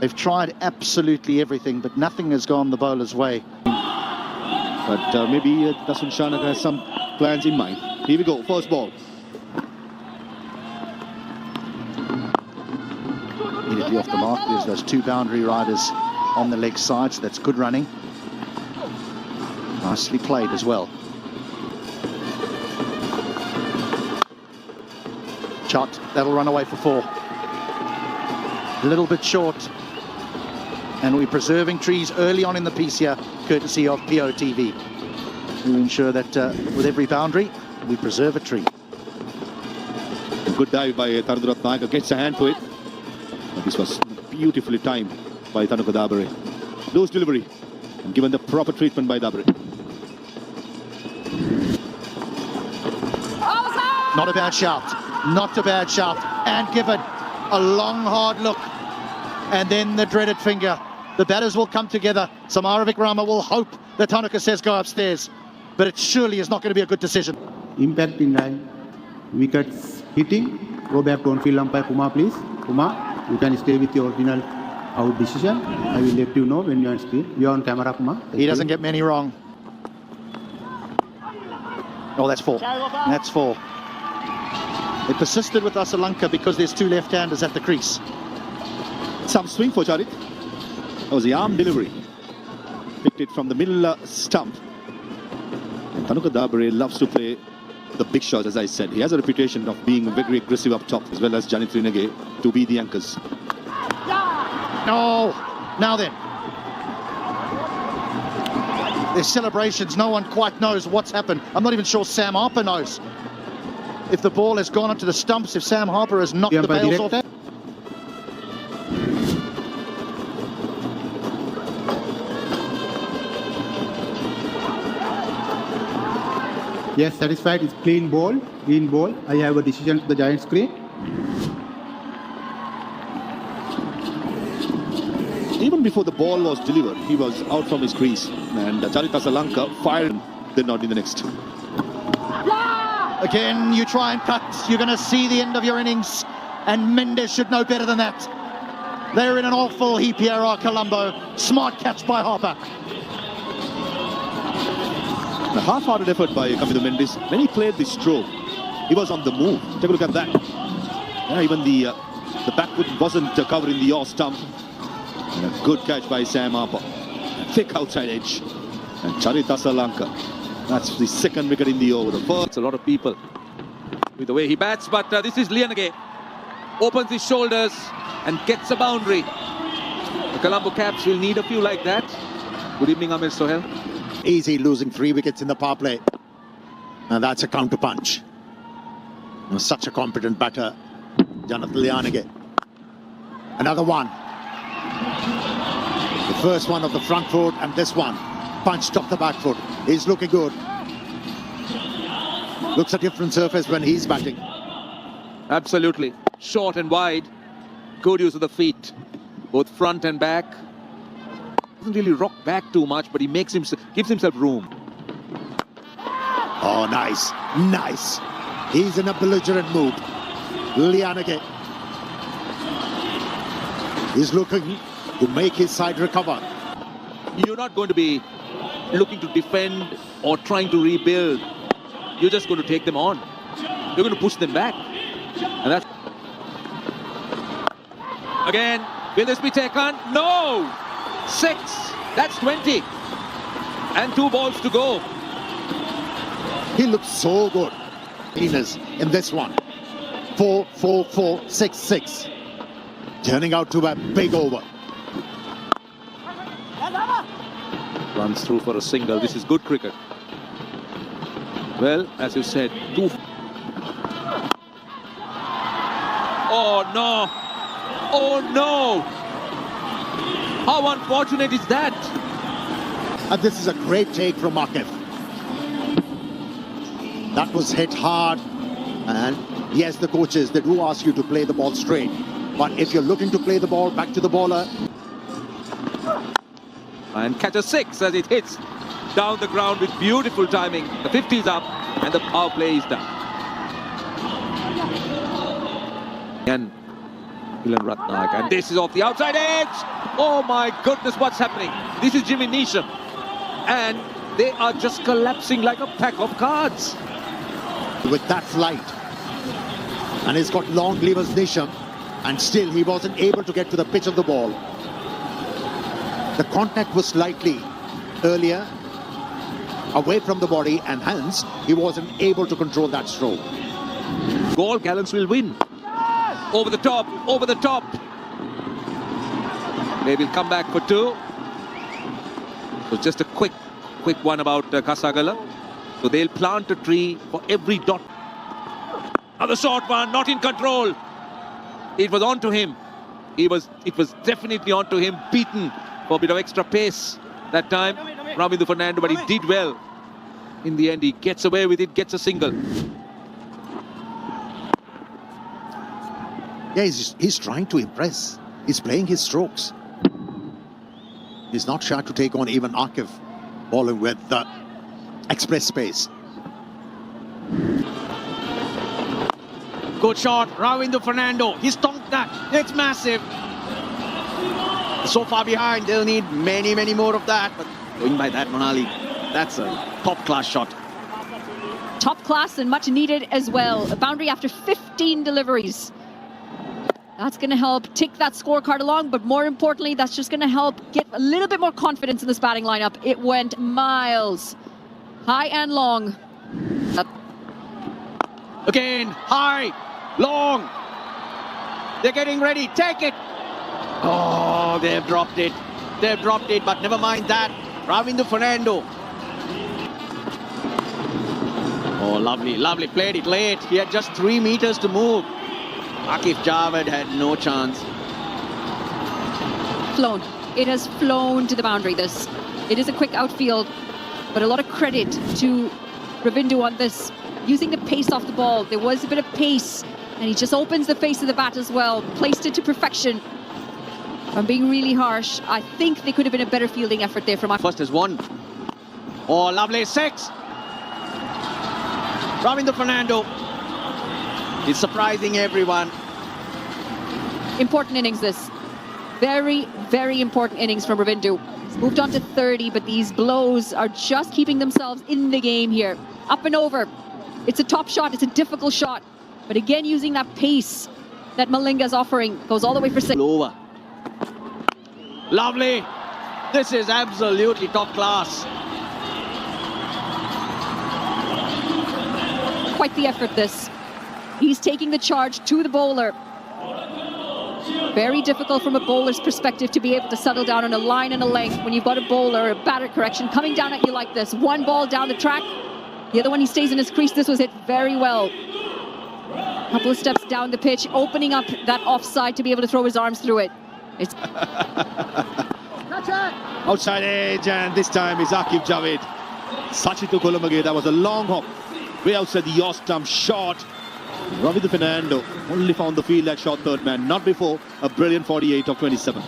They've tried absolutely everything, but nothing has gone the bowler's way. But maybe Dasun Shanak has some plans in mind. Here we go, first ball. Immediately off the mark, there's those two boundary riders on the leg side, so that's good running. Nicely played as well. Shot, that'll run away for 4. A little bit short. And we're preserving trees early on in the piece here, courtesy of POTV. We ensure that with every boundary, we preserve a tree. Good dive by Tanuka Dabare, gets a hand to it. And this was beautifully timed by Tanuka Dabare. Loose delivery, and given the proper treatment by Dabare. Not a bad shout, not a bad shout. And given a long, hard look. And then the dreaded finger. The batters will come together. Samara Vikrama will hope that Tanuka says go upstairs. But it surely is not going to be a good decision. Impact in line. Wickets hitting. Go back to on-field umpire Kumar, please. Kumar, you can stay with your original out decision. I will let you know when you are still. You are on camera, Kumar. He doesn't get many wrong. Oh, that's 4. That's 4. They persisted with Lanka because there's 2 left-handers at the crease. Some swing for Charit. That was the arm delivery. Picked it from the middle stump. And Tanuka Dabare loves to play the big shots, as I said. He has a reputation of being very aggressive up top, as well as Janit Rinage to be the anchors. No! Now then. There's celebrations. No one quite knows what's happened. I'm not even sure Sam Harper knows. If the ball has gone onto the stumps, if Sam Harper has knocked the bails off. Yes, satisfied. It's clean ball. Green ball. I have a decision to the giant screen. Even before the ball was delivered, he was out from his crease. And Charita Lanka fired, then not in the next. Again, you try and cut. You're going to see the end of your innings. And Mendes should know better than that. They're in an awful heap here, Colombo. Smart catch by Harper. A half-hearted effort by Kamido Mendes. When he played this stroke, he was on the move. Take a look at that. Yeah, even the back foot wasn't covering the off stump. And a good catch by Sam Harper. Thick outside edge. And Charita Lanka. That's the second wicket in the over. The first. It's a lot of people with the way he bats, but this is Lianage. Opens his shoulders and gets a boundary. The Colombo Kaps will need a few like that. Good evening, Amir Sohail. Easy losing 3 wickets in the power play. And that's a counter punch. Such a competent batter, Janat Lianage. Another one. The first one of the front foot and this one punched off the back foot. He's looking good. Looks a different surface when he's batting. Absolutely. Short and wide. Good use of the feet. Both front and back. Doesn't really rock back too much, but he gives himself room. Oh, nice. Nice. He's in a belligerent mood. Lianage. He's looking to make his side recover. You're not going to be looking to defend or trying to rebuild. You're just going to take them on. You're going to push them back. And that's... Again, will this be taken? No! 6. That's 20. And 2 balls to go. He looks so good. In this one. 4, 4, 4, 6, 6. Turning out to a big over. Runs through for a single. This is good cricket. Well, as you said, 2. Oh no! Oh no! How unfortunate is that? And this is a great take from Akif. That was hit hard. And yes, the coaches, they do ask you to play the ball straight. But if you're looking to play the ball back to the bowler. And catch a 6 as it hits down the ground with beautiful timing. The 50 is up and the power play is done. And Milan Ratnak, and this is off the outside edge. Oh my goodness, what's happening? This is Jimmy Neesham, and they are just collapsing like a pack of cards. With that flight, and he's got long levers, Neesham, and still he wasn't able to get to the pitch of the ball. The contact was slightly earlier away from the body, and hence he wasn't able to control that stroke. Goal, Gallants will win. Over the top, over the top. They will come back for two. So just a quick one about Kasagala. So they'll plant a tree for every dot. Another short one, not in control. It was on to him. It was definitely on to him, beaten for a bit of extra pace that time. Ravindu Fernando, but he did well. In the end, he gets away with it, gets a single. Yeah, he's trying to impress. He's playing his strokes. He's not shy to take on even Akif, bowling with the express pace. Good shot, Ravindu Fernando. He's stomped that. It's massive. So far behind, they'll need many more of that. But going by that, Monali, that's a top-class shot. Top class and much needed as well. A boundary after 15 deliveries. That's going to help tick that scorecard along, but more importantly, that's just going to help get a little bit more confidence in this batting lineup. It went miles, high and long. Again, high, long. They're getting ready. Take it. Oh, they've dropped it. They've dropped it, but never mind that. Ravindu Fernando. Oh, lovely. Played it late. He had just 3 meters to move. Akif Javed had no chance. Flown. It has flown to the boundary, this. It is a quick outfield, but a lot of credit to Ravindu on this. Using the pace off the ball. There was a bit of pace, and he just opens the face of the bat as well. Placed it to perfection. If I'm being really harsh, I think there could have been a better fielding effort there from First is 1. Oh, lovely 6. Ravindu Fernando. He's surprising everyone. Important innings, this. Very important innings from Ravindu. He's moved on to 30, but these blows are just keeping themselves in the game here. Up and over. It's a top shot. It's a difficult shot. But again, using that pace that Malinga's offering, goes all the way for 6. Over. Lovely. This is absolutely top class. Quite the effort, this. He's taking the charge to the bowler. Very difficult from a bowler's perspective to be able to settle down on a line and a length when you've got a bowler, a batter correction, coming down at you like this. One ball down the track, the other one he stays in his crease. This was hit very well. Couple of steps down the pitch, opening up that offside to be able to throw his arms through it. It's Outside edge, and this time is Akif Javed. Sachit to Colombo, that was a long hop. Way outside the yaw stump, shot. Ravindu Fernando only found the field that shot third man, not before a brilliant 48 of 27.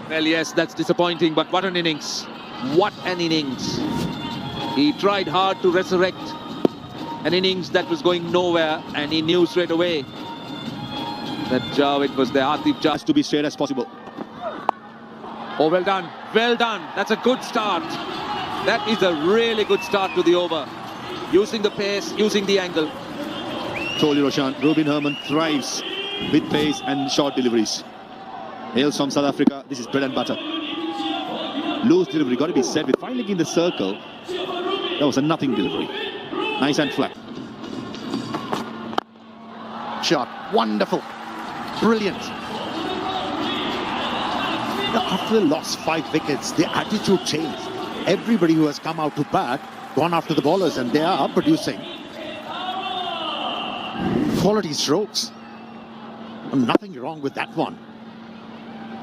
Well, yes, that's disappointing, but what an innings. What an innings. He tried hard to resurrect an innings that was going nowhere, and he knew straight away that Javed was there. Atif Javed Has to be straight as possible. Oh, well done. Well done. That's a good start. That is a really good start to the over. Using the pace, using the angle. Told you, Roshan, Robin Herman thrives with pace and short deliveries. Hails from South Africa. This is bread and butter. Loose delivery, got to be said. With finally in the circle, that was a nothing delivery. Nice and flat. Shot. Wonderful. Brilliant. After they lost 5 wickets, the attitude changed. Everybody who has come out to bat, gone after the bowlers, and they are producing quality strokes. Nothing wrong with that one.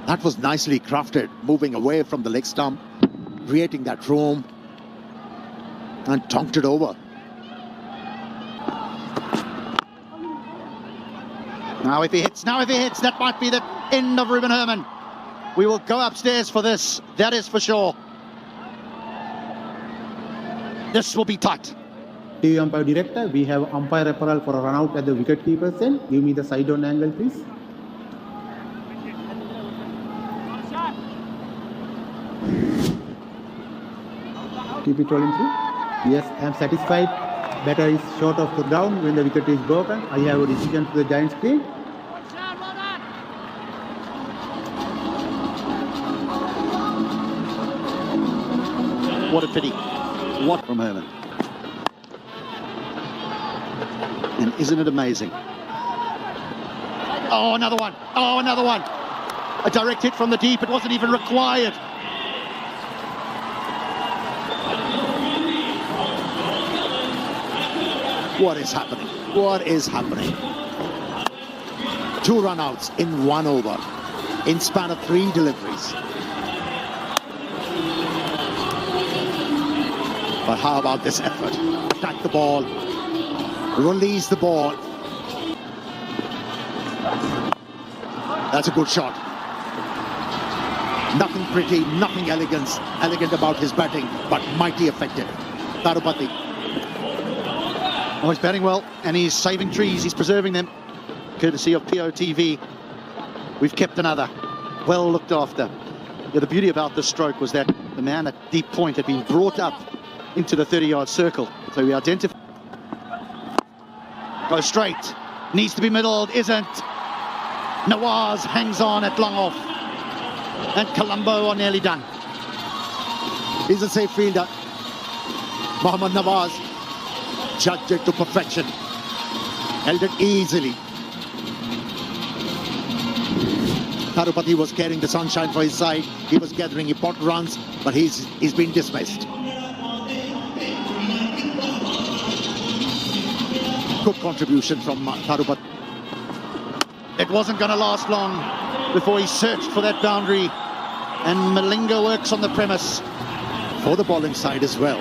That was nicely crafted, moving away from the leg stump, creating that room, and tonked it over. Now if he hits, that might be the end of Ruben Herman. We will go upstairs for this, that is for sure. This will be tight. TV umpire director, we have umpire referral for a run out at the wicket keeper's end. Give me the side on angle, please. Keep it rolling through. Yes, I am satisfied. Batter is short of the ground when the wicket is broken. I have a decision to the giant screen. What a pity. What from Herman. And isn't it amazing? Oh, another one. Oh, another one. A direct hit from the deep. It wasn't even required. What is happening? What is happening? 2 run-outs in 1 over, in span of 3 deliveries. But how about this effort? Attack the ball, release the ball. That's a good shot. Nothing pretty, nothing elegant about his batting, but mighty effective. Tarupati. Oh, he's batting well, and he's saving trees. He's preserving them. Courtesy of POTV. We've kept another. Well looked after. Yeah, the beauty about this stroke was that the man at deep point had been brought up into the 30-yard circle. So we identify. Goes straight. Needs to be middled. Isn't. Nawaz hangs on at long off. And Colombo are nearly done. He's a safe fielder. Mohammad Nawaz judged it to perfection. Held it easily. Tarupati was carrying the sunshine for his side. He was gathering important runs, but he's been dismissed. Good contribution from Tarupati. It wasn't going to last long before he searched for that boundary. And Malinga works on the premise. For the bowling side as well.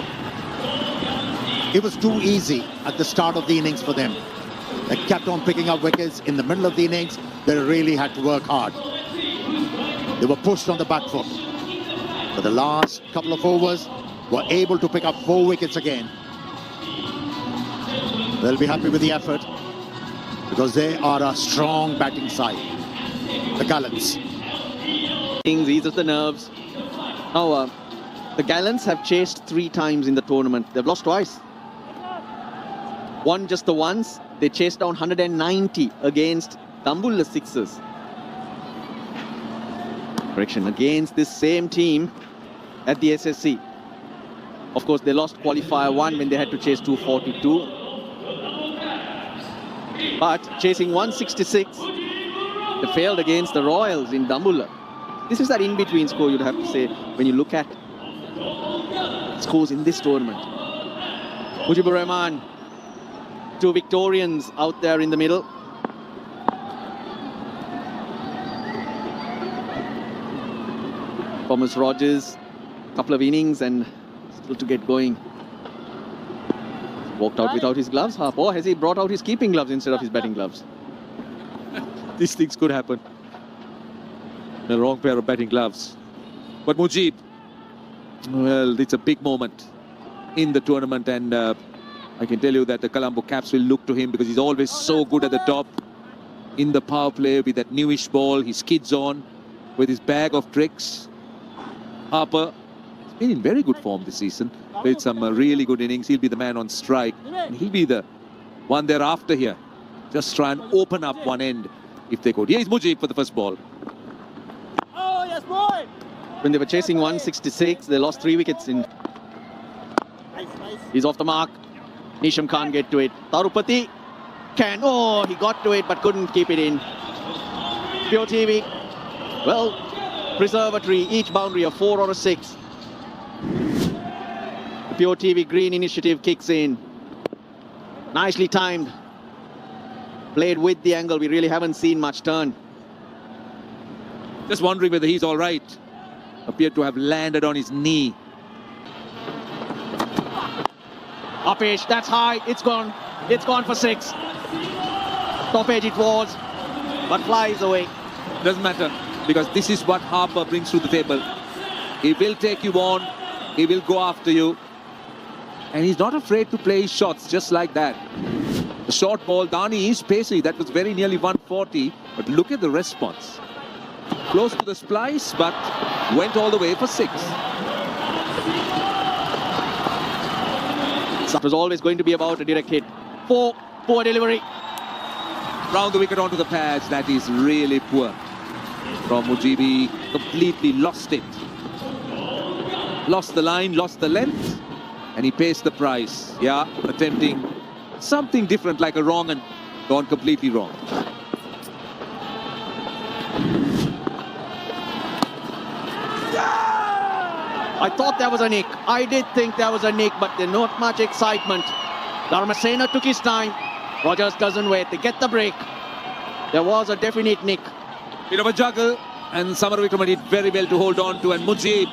It was too easy at the start of the innings for them. They kept on picking up wickets in the middle of the innings. They really had to work hard. They were pushed on the back foot. But the last couple of overs were able to pick up 4 wickets again. They'll be happy with the effort because they are a strong batting side. The Gallants. Eases the nerves. Now, the Gallants have chased 3 times in the tournament. They've lost twice. Won just the once. They chased down 190 against Dambulla Sixers. Correction, against this same team at the SSC. Of course, they lost qualifier 1 when they had to chase 242. But chasing 166, they failed against the Royals in Dambulla. This is that in-between score, you'd have to say, when you look at scores in this tournament. Mujibur Rahman, 2 Victorians out there in the middle. Thomas Rogers, couple of innings and still to get going. Walked out without his gloves, or has he brought out his keeping gloves instead of his batting gloves? These things could happen. The wrong pair of batting gloves. But Mujib, well, it's a big moment in the tournament, and I can tell you that the Colombo Caps will look to him because he's always so good at the top in the power play with that newish ball. He skids on with his bag of tricks. Harper has been in very good form this season. Played some really good innings. He'll be the man on strike, and he'll be the one thereafter here. Just try and open up one end if they could. Here is Mujib for the first ball. When they were chasing 166, they lost 3 wickets in. He's off the mark. Nisham can't get to it. Tarupati can. Oh, he got to it but couldn't keep it in. Pure TV. Well, preservatory, each boundary a 4 or a 6. The Pure TV green initiative kicks in. Nicely timed. Played with the angle. We really haven't seen much turn. Just wondering whether he's all right. Appeared to have landed on his knee. Up edge, that's high. It's gone. It's gone for 6. Top edge it was, but flies away. Doesn't matter, because this is what Harper brings to the table. He will take you on. He will go after you. And he's not afraid to play his shots just like that. The short ball, Dani is pacey. That was very nearly 140. But look at the response. Close to the splice, but went all the way for 6. It was always going to be about a direct hit. 4, poor delivery. Round the wicket onto the pads. That is really poor from Mujibi. Completely lost it. Lost the line, lost the length, and he pays the price. Yeah, attempting something different, like a wrong, and gone completely wrong. I thought there was a nick. I did think there was a nick, but there's not much excitement. Dharmasena took his time. Rogers doesn't wait. They get the break. There was a definite nick. Bit of a juggle, and Samaravikrama did very well to hold on to, and Mujib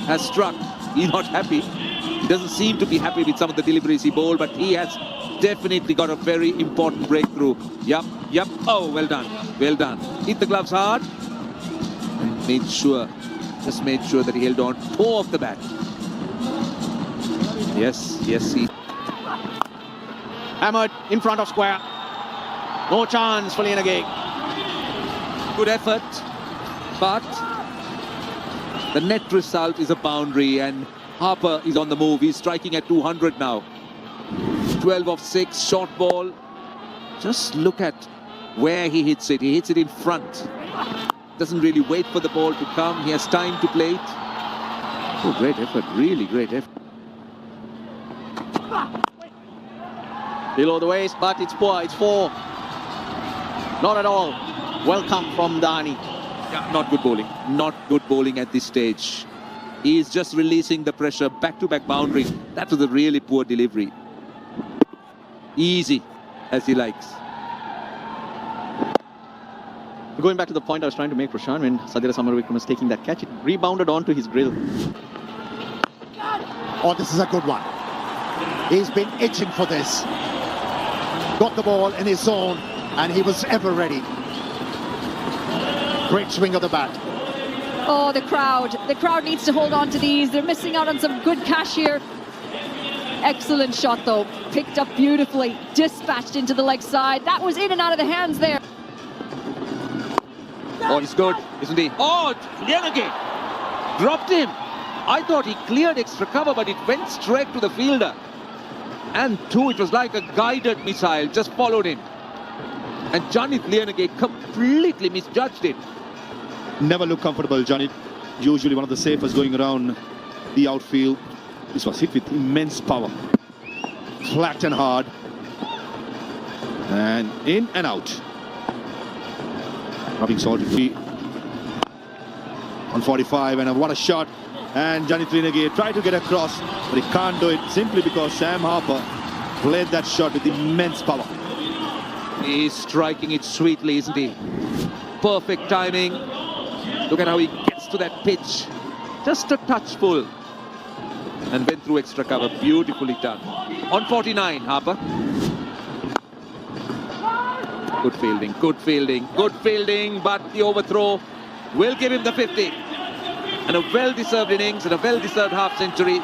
has struck. He's not happy. He doesn't seem to be happy with some of the deliveries he bowled, but he has definitely got a very important breakthrough. Yup. Oh, well done. Well done. Hit the gloves hard and made sure that he held on toe of the bat. Yes, he. Hammered in front of square. No chance for Lienage. Good effort, but the net result is a boundary, and Harper is on the move. He's striking at 200 now. 12 of 6, short ball. Just look at where he hits it. He hits it in front. Doesn't really wait for the ball to come. He has time to play it. Oh, great effort. Really great effort. Below the waist, but it's poor. It's 4. Not at all. Welcome from Dhani. Yeah, not good bowling. Not good bowling at this stage. He is just releasing the pressure. Back-to-back boundary. That was a really poor delivery. Easy, as he likes. Going back to the point I was trying to make, Prashant, when Sadira Samaravikrama was taking that catch, it rebounded onto his grill. Oh, this is a good one. He's been itching for this. Got the ball in his zone, and he was ever ready. Great swing of the bat. Oh, the crowd. The crowd needs to hold on to these. They're missing out on some good cash here. Excellent shot, though. Picked up beautifully. Dispatched into the leg side. That was in and out of the hands there. Oh, he's good, isn't he? Oh, Lienage dropped him. I thought he cleared extra cover, but it went straight to the fielder. And 2, it was like a guided missile, just followed him. And Janit Lienage completely misjudged it. Never look comfortable, Janit. Usually one of the safest going around the outfield. This was hit with immense power. Flat and hard. And in and out. Rubbing salt free on 45, and what a shot. And Janit Lienage tried to get across, but he can't do it simply because Sam Harper played that shot with immense power. He's striking it sweetly, isn't he? Perfect timing. Look at how he gets to that pitch. Just a touch full. And went through extra cover. Beautifully done. On 49, Harper. Good fielding, good fielding, good fielding, but the overthrow will give him the 50. And a well-deserved innings and a well-deserved half-century.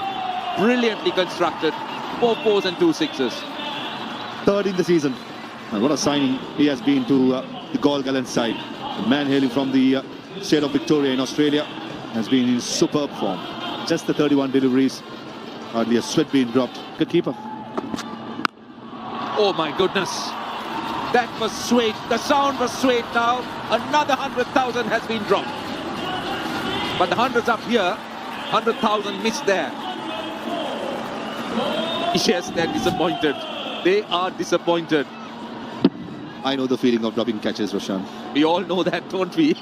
Brilliantly constructed. 4 4s and 2 6s. 3rd in the season. And what a signing he has been to the Gallants side. The man hailing from the state of Victoria in Australia has been in superb form. Just the 31 deliveries. Hardly a sweat being dropped. Good keeper. Oh my goodness. That was sweet. The sound was sweet now. Another 100,000 has been dropped. But the 100's up here. 100,000 missed there. Yes, they're disappointed. They are disappointed. I know the feeling of dropping catches, Roshan. We all know that, don't we?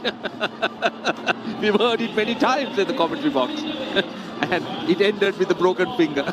We've heard it many times in the commentary box. And it ended with a broken finger.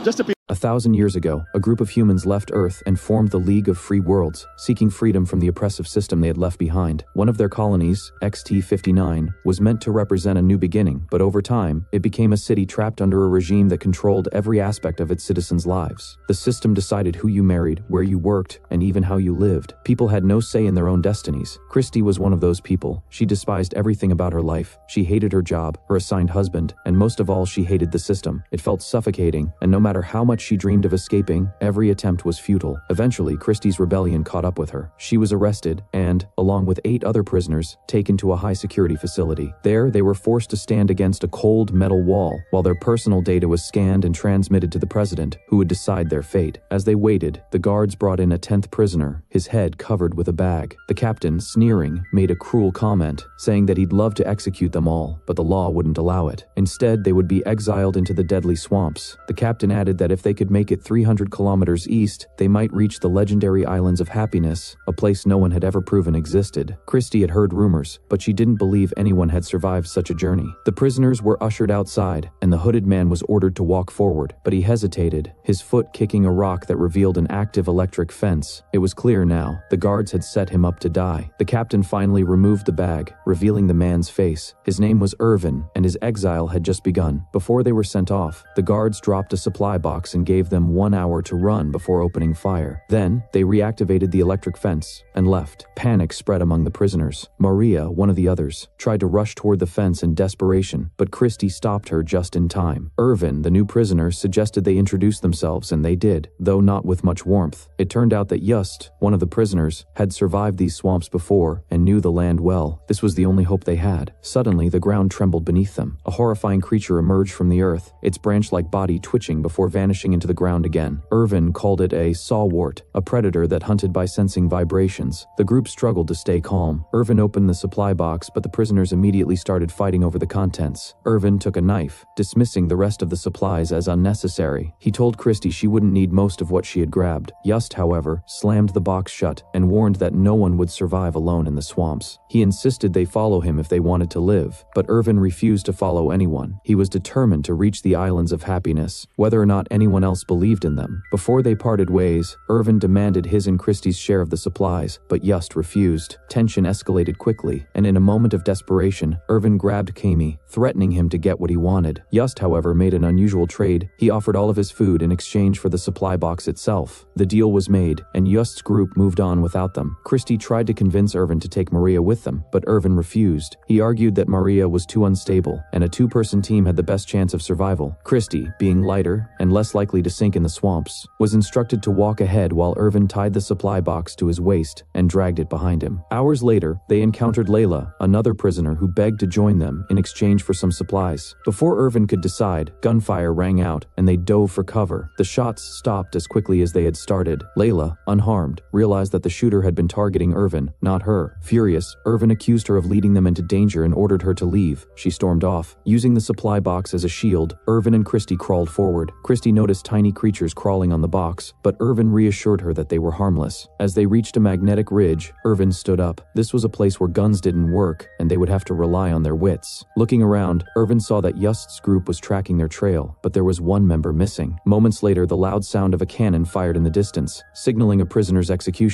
Just a 1,000 years ago, a group of humans left Earth and formed the League of Free Worlds, seeking freedom from the oppressive system they had left behind. One of their colonies, XT-59, was meant to represent a new beginning, but over time, it became a city trapped under a regime that controlled every aspect of its citizens' lives. The system decided who you married, where you worked, and even how you lived. People had no say in their own destinies. Christy was one of those people. She despised everything about her life. She hated her job, her assigned husband, and most of all, she hated the system. It felt suffocating, and no matter how much she dreamed of escaping, every attempt was futile. Eventually, Christie's rebellion caught up with her. She was arrested and, along with 8 other prisoners, taken to a high-security facility. There, they were forced to stand against a cold metal wall while their personal data was scanned and transmitted to the president, who would decide their fate. As they waited, the guards brought in a 10th prisoner, his head covered with a bag. The captain, sneering, made a cruel comment, saying that he'd love to execute them all, but the law wouldn't allow it. Instead, they would be exiled into the deadly swamps. The captain added that if they could make it 300 kilometers east, they might reach the legendary Islands of Happiness, a place no one had ever proven existed. Christie had heard rumors, but she didn't believe anyone had survived such a journey. The prisoners were ushered outside, and the hooded man was ordered to walk forward, but he hesitated, his foot kicking a rock that revealed an active electric fence. It was clear now, the guards had set him up to die. The captain finally removed the bag, revealing the man's face. His name was Irvin, and his exile had just begun. Before they were sent off, the guards dropped a supply box and gave them 1 hour to run before opening fire. Then, they reactivated the electric fence and left. Panic spread among the prisoners. Maria, one of the others, tried to rush toward the fence in desperation, but Christie stopped her just in time. Irvin, the new prisoner, suggested they introduce themselves, and they did, though not with much warmth. It turned out that Just, one of the prisoners, had survived these swamps before and knew the land well. This was the only hope they had. Suddenly, the ground trembled beneath them. A horrifying creature emerged from the earth, its branch-like body twitching before vanishing into the ground again. Irvin called it a sawwort, a predator that hunted by sensing vibrations. The group struggled to stay calm. Irvin opened the supply box, but the prisoners immediately started fighting over the contents. Irvin took a knife, dismissing the rest of the supplies as unnecessary. He told Christie she wouldn't need most of what she had grabbed. Just, however, slammed the box shut and warned that no one would survive alone in the swamps. He insisted they follow him if they wanted to live, but Irvin refused to follow anyone. He was determined to reach the Islands of Happiness, whether or not anyone else believed in them. Before they parted ways, Irvin demanded his and Christie's share of the supplies, but Just refused. Tension escalated quickly, and in a moment of desperation, Irvin grabbed Kami, threatening him to get what he wanted. Just, however, made an unusual trade. He offered all of his food in exchange for the supply box itself. The deal was made, and Just's group moved on without them. Christie tried to convince Irvin to take Maria with them, but Irvin refused. He argued that Maria was too unstable, and a 2-person team had the best chance of survival. Christie, being lighter and less likely to sink in the swamps, was instructed to walk ahead while Irvin tied the supply box to his waist and dragged it behind him. Hours later, they encountered Layla, another prisoner who begged to join them in exchange for some supplies. Before Irvin could decide, gunfire rang out, and they dove for cover. The shots stopped as quickly as they had started. Layla, unharmed, realized that the shooter had been targeting Irvin, not her. Furious, Irvin accused her of leading them into danger and ordered her to leave. She stormed off. Using the supply box as a shield, Irvin and Christie crawled forward. Christie noticed tiny creatures crawling on the box, but Irvin reassured her that they were harmless. As they reached a magnetic ridge, Irvin stood up. This was a place where guns didn't work, and they would have to rely on their wits. Looking around, Irvin saw that Just's group was tracking their trail, but there was one member missing. Moments later, the loud sound of a cannon fired in the distance, signaling a prisoner's execution.